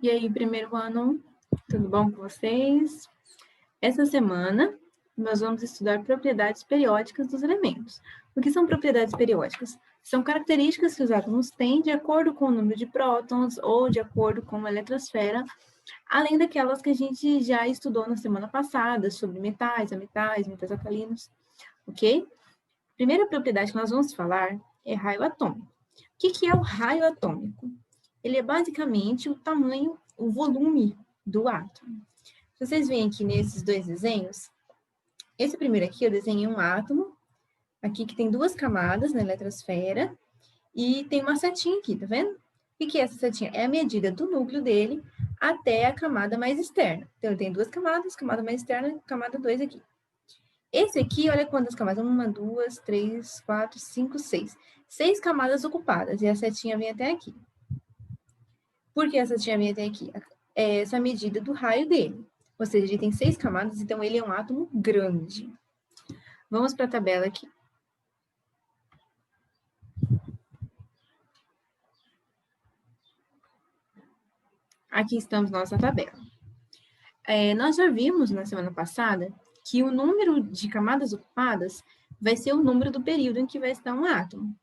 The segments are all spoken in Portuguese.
E aí, primeiro ano, tudo bom com vocês? Essa semana, nós vamos estudar propriedades periódicas dos elementos. O que são propriedades periódicas? São características que os átomos têm de acordo com o número de prótons ou de acordo com a eletrosfera, além daquelas que a gente já estudou na semana passada, sobre metais, ametais, metais alcalinos, ok? Primeira propriedade que nós vamos falar é raio atômico. O que é o raio atômico? Ele é basicamente o tamanho, o volume do átomo. Se vocês veem aqui nesses dois desenhos, esse primeiro aqui eu desenhei um átomo, aqui que tem duas camadas na eletrosfera, e tem uma setinha aqui, tá vendo? O que é essa setinha? É a medida do núcleo dele até a camada mais externa. Então, ele tem duas camadas, camada mais externa, camada 2 aqui. Esse aqui, olha quantas camadas. 1, 2, 3, 4, 5, 6. 6 camadas ocupadas, e a setinha vem até aqui. Por que essa setinha vem até aqui? É essa medida do raio dele. Ou seja, ele tem 6 camadas, então ele é um átomo grande. Vamos para a tabela aqui. Aqui estamos na nossa tabela. Nós já vimos na semana passada que o número de camadas ocupadas vai ser o número do período em que vai estar um átomo.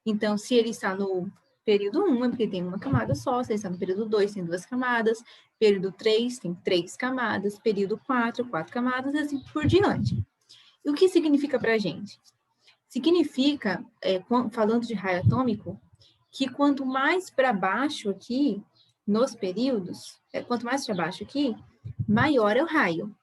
Então, se ele está no período 1, é porque tem uma camada só, se ele está no período 2, tem 2 camadas, período 3, tem 3 camadas, período 4, 4 camadas, e assim por diante. E o que significa para a gente? Significa, falando de raio atômico, que quanto mais para baixo aqui, nos períodos, quanto mais para baixo aqui, maior é o raio,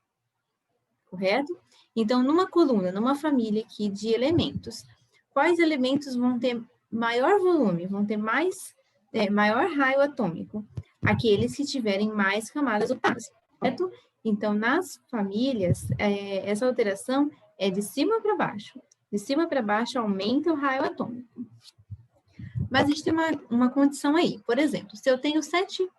correto? Então, numa coluna, numa família aqui de elementos, quais elementos vão ter maior volume, vão ter maior raio atômico? Aqueles que tiverem mais camadas ocupadas, correto? Então, nas famílias, essa alteração é de cima para baixo. De cima para baixo aumenta o raio atômico. Mas a gente tem uma condição aí. Por exemplo, se eu tenho 7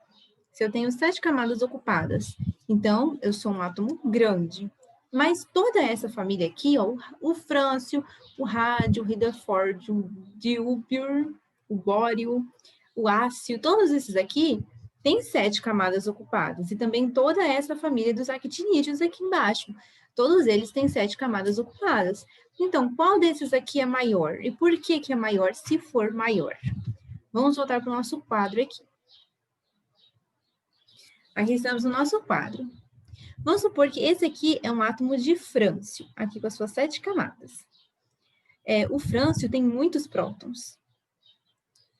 camadas ocupadas, então eu sou um átomo grande. Mas toda essa família aqui, ó, o frâncio, o rádio, o Rutherford, o dilbio, o bório, o ácio, todos esses aqui têm 7 camadas ocupadas. E também toda essa família dos actinídeos aqui embaixo. Todos eles têm 7 camadas ocupadas. Então, qual desses aqui é maior? E por que é maior se for maior? Vamos voltar para o nosso quadro aqui. Aqui estamos no nosso quadro. Vamos supor que esse aqui é um átomo de frâncio, aqui com as suas 7 camadas. O frâncio tem muitos prótons,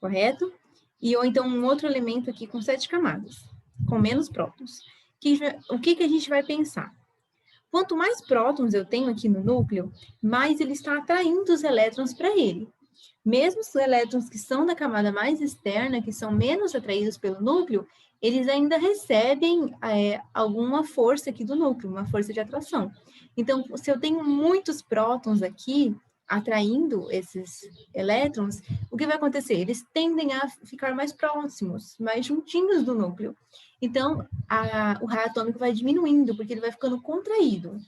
correto? Ou então um outro elemento aqui com 7 camadas, com menos prótons. O que a gente vai pensar? Quanto mais prótons eu tenho aqui no núcleo, mais ele está atraindo os elétrons para ele. Mesmo os elétrons que são da camada mais externa, que são menos atraídos pelo núcleo, eles ainda recebem alguma força aqui do núcleo, uma força de atração. Então, se eu tenho muitos prótons aqui, atraindo esses elétrons, o que vai acontecer? Eles tendem a ficar mais próximos, mais juntinhos do núcleo. Então, o raio atômico vai diminuindo, porque ele vai ficando contraído.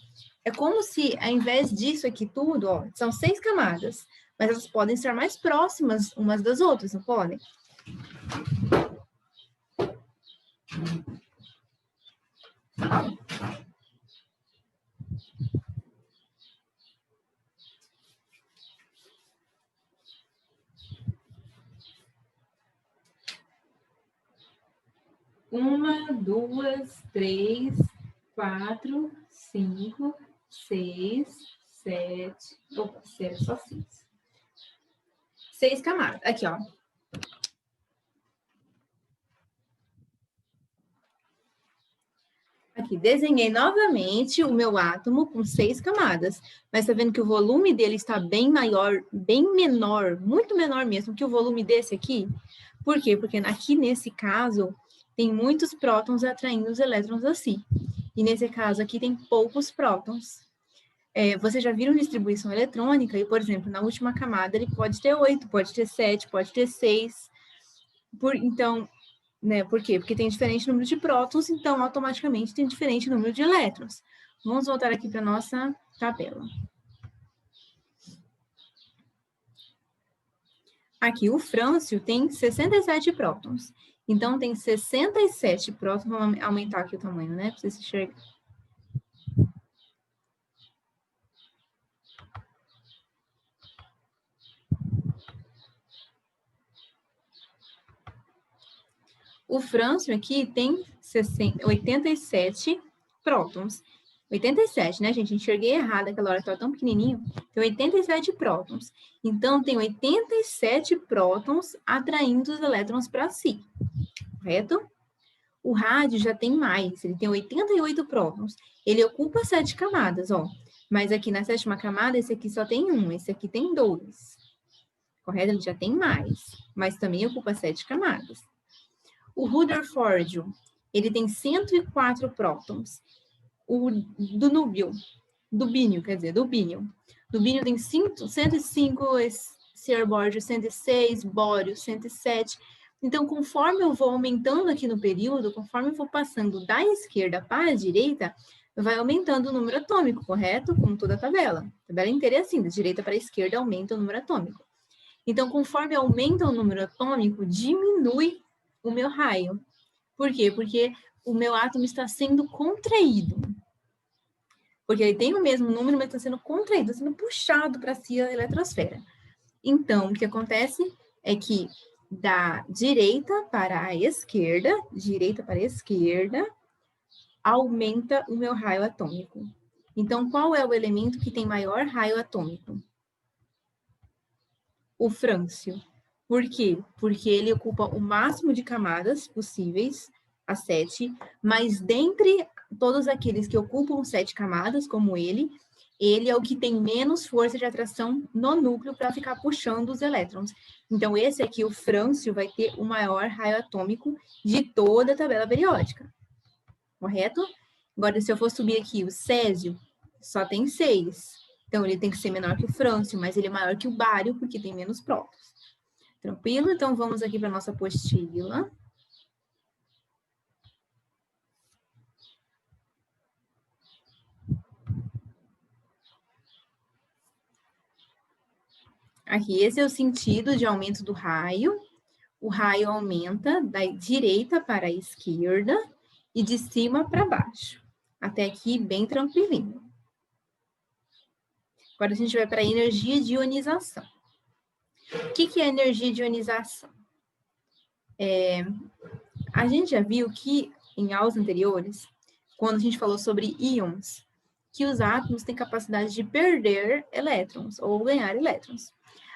É como se, ao invés disso aqui tudo, ó, são 6 camadas, mas elas podem estar mais próximas umas das outras, não podem? Uma, duas, 3, 4, 5, 6, 7. Opa, só 6. 6 camadas. Aqui, ó. Aqui, desenhei novamente o meu átomo com 6 camadas. Mas tá vendo que o volume dele está bem maior, bem menor, muito menor mesmo que o volume desse aqui? Por quê? Porque aqui, nesse caso, tem muitos prótons atraindo os elétrons assim. E nesse caso aqui tem poucos prótons. Vocês já viram distribuição eletrônica? E, por exemplo, na última camada ele pode ter 8, pode ter 7, pode ter 6. Então, né, por quê? Porque tem diferente número de prótons, então automaticamente tem diferente número de elétrons. Vamos voltar aqui para a nossa tabela. Aqui, o frâncio tem 67 prótons. Então, tem 67 prótons. Vamos aumentar aqui o tamanho, né? Para vocês enxergarem. O frâncio aqui tem 87 prótons. 87, né, gente? Enxerguei errado aquela hora, estava tão pequenininho. Tem 87 prótons. Então, tem 87 prótons atraindo os elétrons para si, correto? O rádio já tem mais, ele tem 88 prótons. Ele ocupa 7 camadas, ó. Mas aqui na 7ª camada, esse aqui só tem 1, esse aqui tem 2. Correto? Ele já tem mais, mas também ocupa 7 camadas. O Rutherfordium, ele tem 104 prótons. O do núcleo, do bínio tem 105, cirbórdio 106, bório 107. Então, conforme eu vou aumentando aqui no período, conforme eu vou passando da esquerda para a direita, vai aumentando o número atômico, correto? Como toda a tabela. A tabela inteira é assim, da direita para a esquerda aumenta o número atômico. Então, conforme aumenta o número atômico, diminui o meu raio. Por quê? Porque o meu átomo está sendo contraído. Porque ele tem o mesmo número, mas está sendo contraído, está sendo puxado para si a eletrosfera. Então, o que acontece é que da direita para a esquerda, aumenta o meu raio atômico. Então, qual é o elemento que tem maior raio atômico? O frâncio. Por quê? Porque ele ocupa o máximo de camadas possíveis, as 7, mas dentre todos aqueles que ocupam 7 camadas, como ele é o que tem menos força de atração no núcleo para ficar puxando os elétrons. Então, esse aqui, o frâncio, vai ter o maior raio atômico de toda a tabela periódica. Correto? Agora, se eu for subir aqui, o césio só tem 6. Então, ele tem que ser menor que o frâncio, mas ele é maior que o bário, porque tem menos prótons. Tranquilo? Então, vamos aqui para a nossa apostila. Aqui, esse é o sentido de aumento do raio. O raio aumenta da direita para a esquerda e de cima para baixo. Até aqui, bem tranquilinho. Agora, a gente vai para a energia de ionização. O que é energia de ionização? A gente já viu que, em aulas anteriores, quando a gente falou sobre íons, que os átomos têm capacidade de perder elétrons ou ganhar elétrons.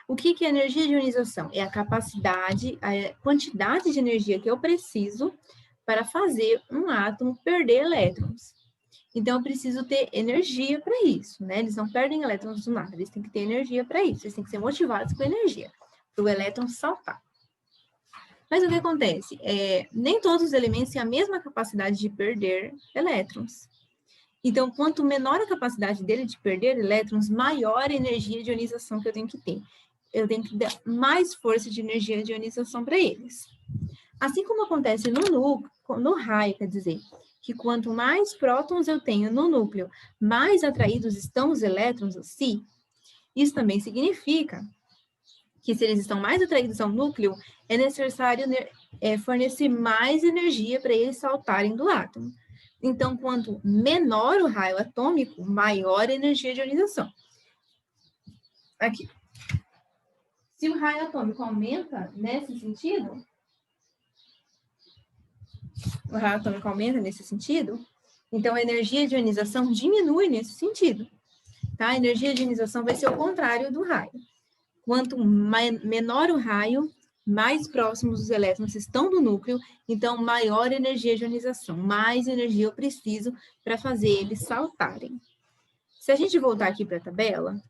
O que é energia de ionização? É a capacidade, a quantidade de energia que eu preciso para fazer um átomo perder elétrons. Então, eu preciso ter energia para isso, né? Eles não perdem elétrons do nada, eles têm que ter energia para isso, eles têm que ser motivados com energia, para o elétron saltar. Mas o que acontece? Nem todos os elementos têm a mesma capacidade de perder elétrons. Então, quanto menor a capacidade dele de perder elétrons, maior a energia de ionização que eu tenho que ter. Eu tenho que dar mais força de energia de ionização para eles. Assim como acontece no raio, quer dizer, que quanto mais prótons eu tenho no núcleo, mais atraídos estão os elétrons a si. Isso também significa que se eles estão mais atraídos ao núcleo, é necessário fornecer mais energia para eles saltarem do átomo. Então, quanto menor o raio atômico, maior a energia de ionização. Aqui. Se o raio atômico aumenta nesse sentido, então a energia de ionização diminui nesse sentido. Tá? A energia de ionização vai ser o contrário do raio. Quanto menor o raio, mais próximos os elétrons estão do núcleo, então maior energia de ionização, mais energia eu preciso para fazer eles saltarem. Se a gente voltar aqui para a tabela,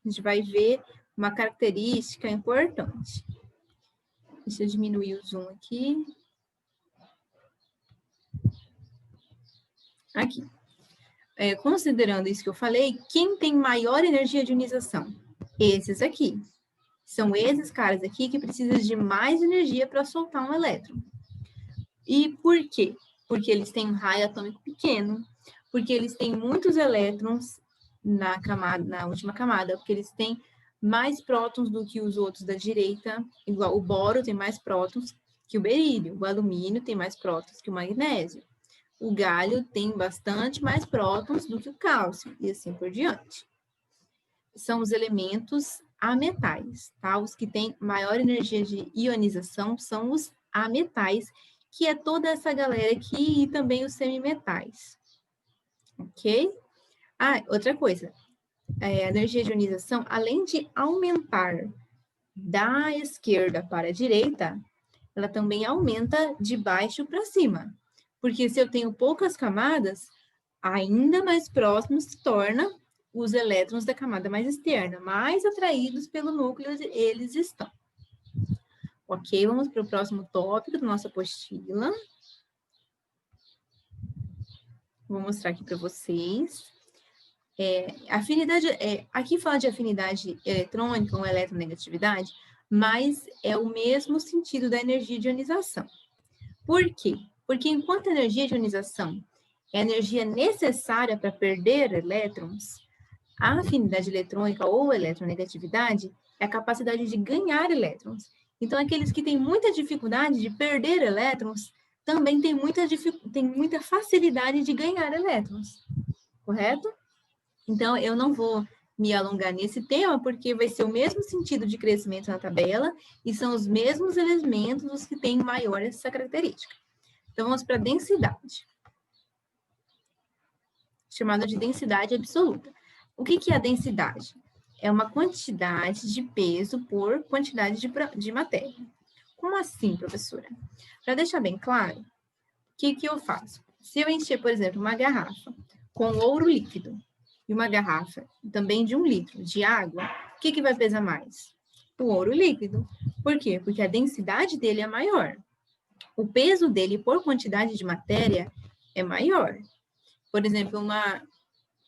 a gente vai ver uma característica importante. Deixa eu diminuir o zoom aqui. Aqui. Considerando isso que eu falei, quem tem maior energia de ionização? Esses aqui. São esses caras aqui que precisam de mais energia para soltar um elétron. E por quê? Porque eles têm um raio atômico pequeno, porque eles têm muitos elétrons na última camada, porque eles têm mais prótons do que os outros da direita, igual o boro tem mais prótons que o berílio, o alumínio tem mais prótons que o magnésio, o galho tem bastante mais prótons do que o cálcio, e assim por diante. São os elementos ametais, tá? Os que têm maior energia de ionização são os ametais, que é toda essa galera aqui, e também os semimetais, ok? Ah, outra coisa, a energia de ionização, além de aumentar da esquerda para a direita, ela também aumenta de baixo para cima. Porque se eu tenho poucas camadas, ainda mais próximos se torna os elétrons da camada mais externa, mais atraídos pelo núcleo eles estão. Ok, vamos para o próximo tópico da nossa apostila. Vou mostrar aqui para vocês. Aqui fala de afinidade eletrônica ou eletronegatividade, mas é o mesmo sentido da energia de ionização. Por quê? Porque enquanto a energia de ionização é a energia necessária para perder elétrons, a afinidade eletrônica ou eletronegatividade é a capacidade de ganhar elétrons. Então, aqueles que têm muita dificuldade de perder elétrons também têm muita facilidade de ganhar elétrons, correto? Então, eu não vou me alongar nesse tema, porque vai ser o mesmo sentido de crescimento na tabela e são os mesmos elementos os que têm maior essa característica. Então, vamos para a densidade, chamada de densidade absoluta. O que é a densidade? É uma quantidade de peso por quantidade de matéria. Como assim, professora? Para deixar bem claro, o que eu faço? Se eu encher, por exemplo, uma garrafa com ouro líquido e uma garrafa também de 1 litro de água, o que vai pesar mais? O ouro líquido. Por quê? Porque a densidade dele é maior. O peso dele por quantidade de matéria é maior. Por exemplo,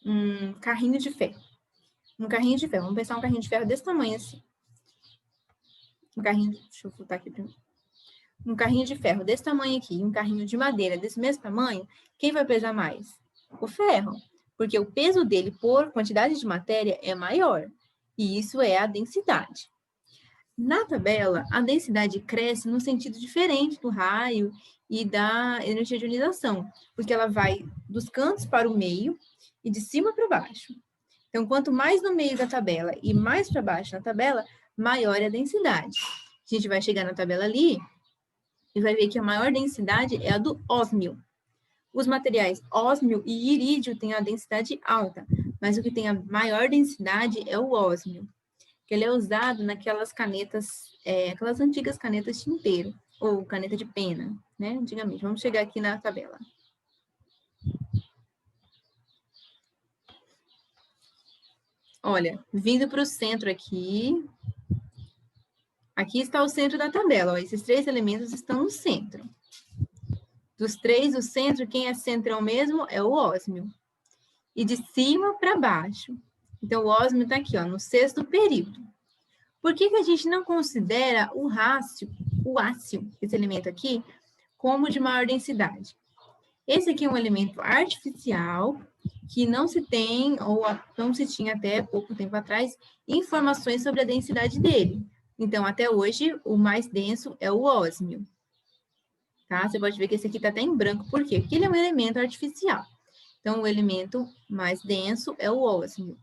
um carrinho de ferro. Vamos pensar um carrinho de ferro desse tamanho assim. Deixa eu voltar aqui primeiro. Um carrinho de ferro desse tamanho aqui e um carrinho de madeira desse mesmo tamanho, quem vai pesar mais? O ferro, porque o peso dele por quantidade de matéria é maior, e isso é a densidade. Na tabela, a densidade cresce no sentido diferente do raio e da energia de ionização, porque ela vai dos cantos para o meio e de cima para baixo. Então, quanto mais no meio da tabela e mais para baixo na tabela, maior é a densidade. A gente vai chegar na tabela ali e vai ver que a maior densidade é a do ósmio. Os materiais ósmio e irídio têm a densidade alta, mas o que tem a maior densidade é o ósmio, que ele é usado naquelas canetas, aquelas antigas canetas tinteiro, ou caneta de pena, né, antigamente. Vamos chegar aqui na tabela. Olha, vindo para o centro aqui está o centro da tabela, ó, esses 3 elementos estão no centro. Dos 3, o centro, quem é centrão mesmo é o ósmio. E de cima para baixo. Então, o ósmio está aqui, ó, no 6º período. Por que a gente não considera o ácio, esse elemento aqui, como de maior densidade? Esse aqui é um elemento artificial que não se tem, ou não se tinha até pouco tempo atrás, informações sobre a densidade dele. Então, até hoje, o mais denso é o ósmio. Tá? Você pode ver que esse aqui está até em branco. Por quê? Porque ele é um elemento artificial. Então, o elemento mais denso é o ósmio.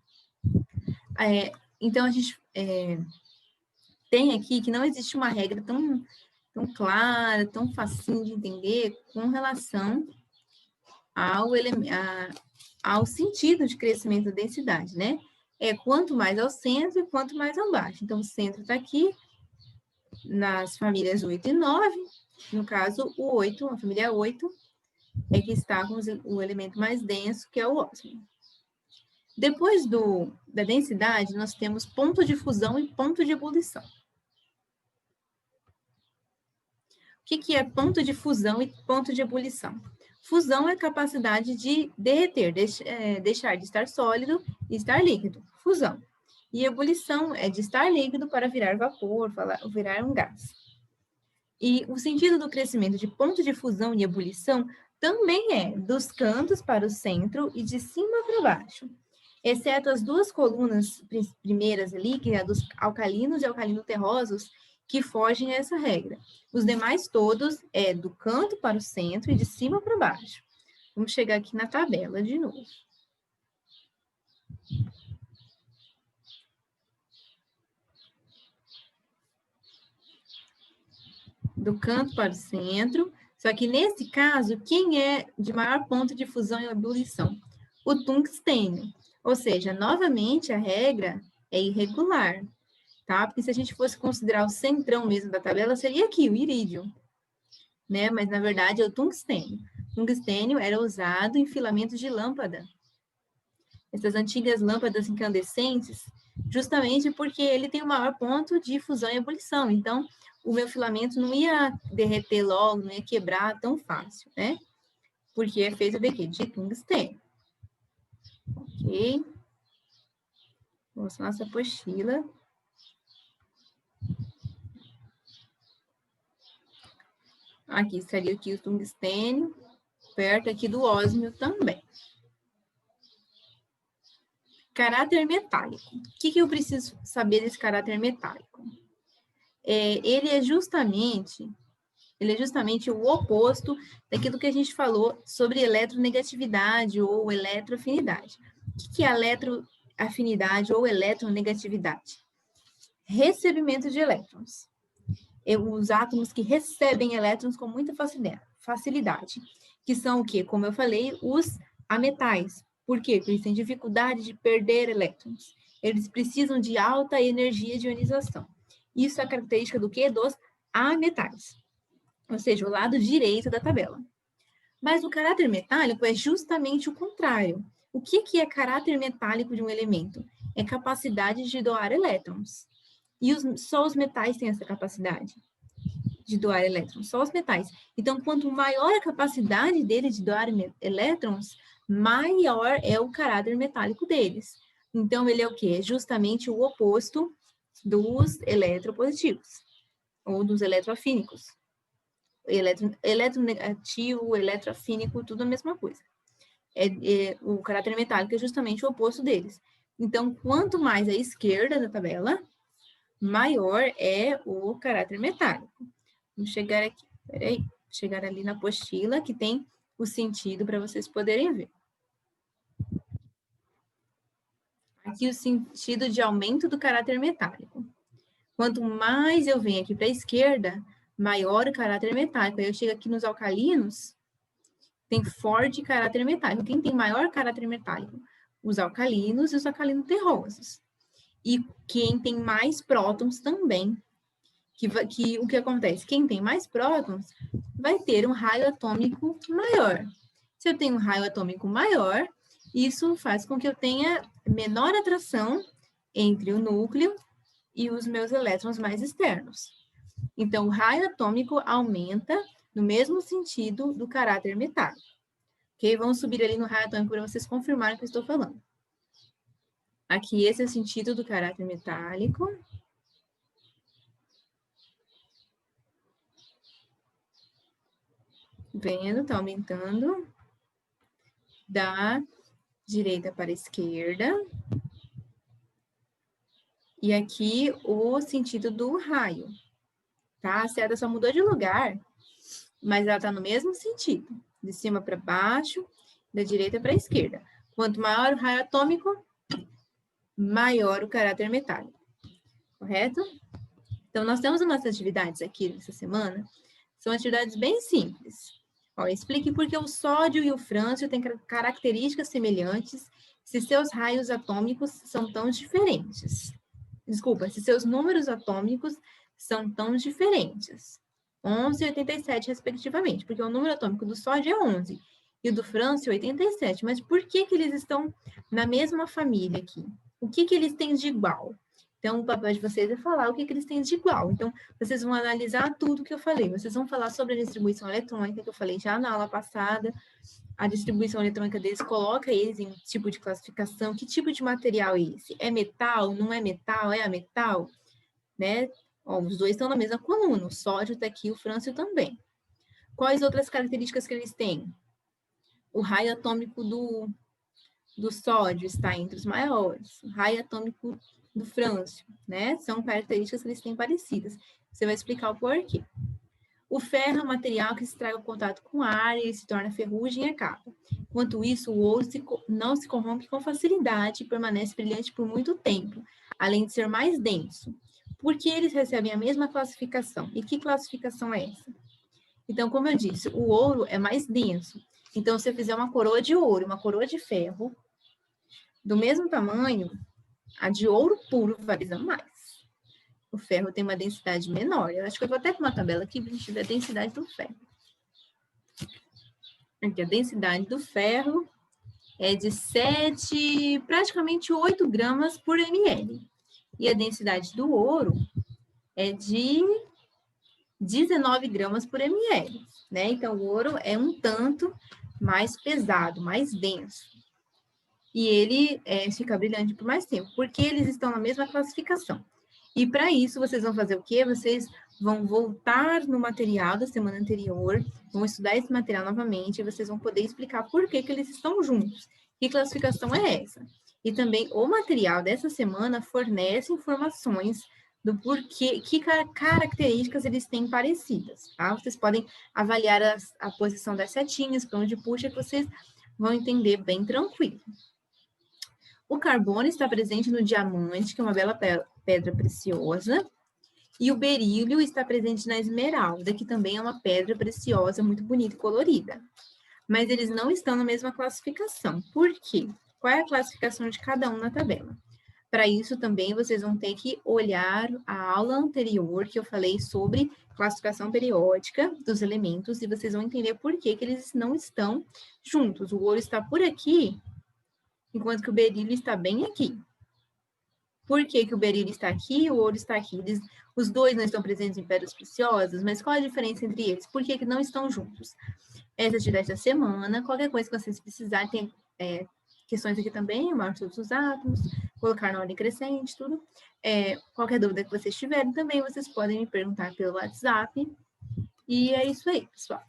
Então, a gente tem aqui que não existe uma regra tão clara, tão facinho de entender com relação ao sentido de crescimento da densidade, né? Quanto mais ao centro e quanto mais ao baixo. Então, o centro está aqui, nas famílias 8 e 9. No caso, o 8, a família 8, é que está com o elemento mais denso, que é o ósmio. Depois da densidade, nós temos ponto de fusão e ponto de ebulição. O que é ponto de fusão e ponto de ebulição? Fusão é a capacidade de derreter, deixar de estar sólido e estar líquido. Fusão. E ebulição é de estar líquido para virar vapor, virar um gás. E o sentido do crescimento de ponto de fusão e ebulição também é dos cantos para o centro e de cima para baixo. exceto as duas colunas primeiras ali, que é a dos alcalinos e alcalino-terrosos, que fogem a essa regra. Os demais todos é do canto para o centro e de cima para baixo. Vamos chegar aqui na tabela de novo. Do canto para o centro. Só que nesse caso, quem é de maior ponto de fusão e ebulição? O tungstênio. Ou seja, novamente a regra é irregular, tá? Porque se a gente fosse considerar o centrão mesmo da tabela, seria aqui, o irídio, né? Mas na verdade é o tungstênio. O tungstênio era usado em filamentos de lâmpada. Essas antigas lâmpadas incandescentes, justamente porque ele tem o maior ponto de fusão e ebulição. Então, o meu filamento não ia derreter logo, não ia quebrar tão fácil, né? Porque é feito de quê? De tungstênio. Ok? Vamos nossa apostila. Aqui estaria aqui o tungstênio, perto aqui do ósmio também. Caráter metálico. O que eu preciso saber desse caráter metálico? Ele é justamente o oposto daquilo que a gente falou sobre eletronegatividade ou eletroafinidade. O que é eletroafinidade ou eletronegatividade? Recebimento de elétrons. Os átomos que recebem elétrons com muita facilidade, que são o quê? Como eu falei, os ametais. Por quê? Porque eles têm dificuldade de perder elétrons. Eles precisam de alta energia de ionização. Isso é a característica do quê? Dos ametais. Ou seja, o lado direito da tabela. Mas o caráter metálico é justamente o contrário. O que é caráter metálico de um elemento? É capacidade de doar elétrons. E só os metais têm essa capacidade de doar elétrons, só os metais. Então, quanto maior a capacidade dele de doar elétrons, maior é o caráter metálico deles. Então, ele é o quê? É justamente o oposto dos eletropositivos, ou dos eletroafínicos. Eletronegativo, eletroafínico, tudo a mesma coisa. O caráter metálico é justamente o oposto deles. Então, quanto mais à esquerda da tabela, maior é o caráter metálico. Vamos chegar aqui, chegar ali na apostila, que tem o sentido para vocês poderem ver. Aqui o sentido de aumento do caráter metálico. Quanto mais eu venho aqui para a esquerda, maior o caráter metálico. Aí eu chego aqui nos alcalinos, tem forte caráter metálico. Quem tem maior caráter metálico? Os alcalinos e os alcalinos terrosos. E quem tem mais prótons também. O que acontece? Quem tem mais prótons vai ter um raio atômico maior. Se eu tenho um raio atômico maior, isso faz com que eu tenha menor atração entre o núcleo e os meus elétrons mais externos. Então, o raio atômico aumenta no mesmo sentido do caráter metálico. Ok? Vamos subir ali no raio atômico para vocês confirmarem o que eu estou falando. Aqui, esse é o sentido do caráter metálico. Vendo, está aumentando da direita para a esquerda. E aqui o sentido do raio, tá? A seta só mudou de lugar, mas ela está no mesmo sentido, de cima para baixo, da direita para a esquerda. Quanto maior o raio atômico, maior o caráter metálico, correto? Então, nós temos umas atividades aqui nessa semana, são atividades bem simples. Ó, explique por que o sódio e o frâncio têm características semelhantes se seus raios atômicos são tão diferentes. Desculpa, se seus números atômicos são tão diferentes. 11 e 87, respectivamente, porque o número atômico do sódio é 11 e o do frâncio 87. Mas por que eles estão na mesma família aqui? O que eles têm de igual? Então, o papel de vocês é falar o que eles têm de igual. Então, vocês vão analisar tudo que eu falei. Vocês vão falar sobre a distribuição eletrônica, que eu falei já na aula passada. A distribuição eletrônica deles coloca eles em tipo de classificação. Que tipo de material é esse? É metal? Não é metal? É ametal? Né? Ó, os dois estão na mesma coluna. O sódio está aqui, o frâncio também. Quais outras características que eles têm? O raio atômico do sódio está entre os maiores. O raio atômico do frâncio, né? São características que eles têm parecidas. Você vai explicar o porquê. O ferro é um material que se estraga o contato com ar e se torna ferrugem e acaba. Enquanto isso, o ouro não se corrompe com facilidade e permanece brilhante por muito tempo, além de ser mais denso. Por que eles recebem a mesma classificação? E que classificação é essa? Então, como eu disse, o ouro é mais denso. Então, se eu fizer uma coroa de ouro e uma coroa de ferro, do mesmo tamanho, a de ouro puro valoriza mais. O ferro tem uma densidade menor. Eu acho que eu vou até com uma tabela aqui para a gente ver a densidade do ferro. Aqui, a densidade do ferro é de 7, praticamente 8 gramas por ml. E a densidade do ouro é de 19 gramas por ml, né? Então, o ouro é um tanto mais pesado, mais denso. E ele fica brilhante por mais tempo, porque eles estão na mesma classificação. E para isso, vocês vão fazer o quê? Vocês vão voltar no material da semana anterior, vão estudar esse material novamente, e vocês vão poder explicar por que eles estão juntos. Que classificação é essa? E também o material dessa semana fornece informações do porquê, que características eles têm parecidas, tá? Vocês podem avaliar a posição das setinhas, para onde puxa, que vocês vão entender bem tranquilo. O carbono está presente no diamante, que é uma bela pedra preciosa, e o berílio está presente na esmeralda, que também é uma pedra preciosa, muito bonita e colorida. Mas eles não estão na mesma classificação. Por quê? Qual é a classificação de cada um na tabela? Para isso também vocês vão ter que olhar a aula anterior que eu falei sobre classificação periódica dos elementos e vocês vão entender por que eles não estão juntos. O ouro está por aqui, enquanto que o berílio está bem aqui. Por que o berílio está aqui e o ouro está aqui? Os dois não estão presentes em pedras preciosas, mas qual a diferença entre eles? Por que não estão juntos? Essa atividade da semana, qualquer coisa que vocês precisarem, tem questões aqui também, o maior de todos os átomos, colocar na ordem crescente, tudo. Qualquer dúvida que vocês tiverem também, vocês podem me perguntar pelo WhatsApp. E é isso aí, pessoal.